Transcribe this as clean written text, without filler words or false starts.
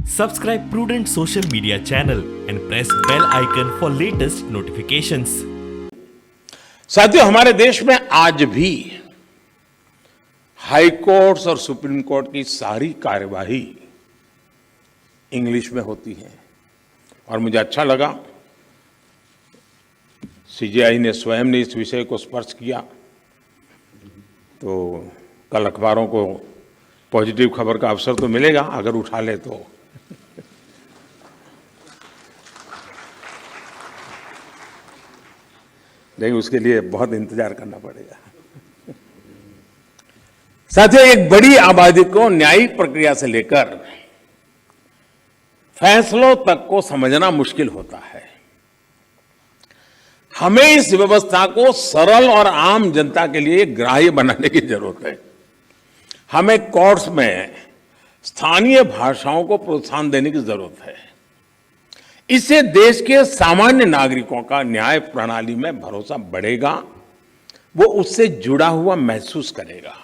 Subscribe Prudent Social Media channel and press bell icon for latest notifications. साथियों, हमारे देश में आज भी हाई कोर्ट्स और सुप्रीम कोर्ट की सारी कार्यवाही इंग्लिश में होती है और मुझे अच्छा लगा सीजेआई ने स्वयं ने इस विषय को स्पर्श किया। तो कल अखबारों को पॉजिटिव खबर का अवसर तो मिलेगा अगर उठा ले तो। लेकिन उसके लिए बहुत इंतजार करना पड़ेगा। साथियों, एक बड़ी आबादी को न्यायिक प्रक्रिया से लेकर फैसलों तक को समझना मुश्किल होता है। हमें इस व्यवस्था को सरल और आम जनता के लिए ग्राह्य बनाने की जरूरत है। हमें कोर्ट्स में स्थानीय भाषाओं को प्रोत्साहन देने की जरूरत है। इससे देश के सामान्य नागरिकों का न्याय प्रणाली में भरोसा बढ़ेगा, वो उससे जुड़ा हुआ महसूस करेगा।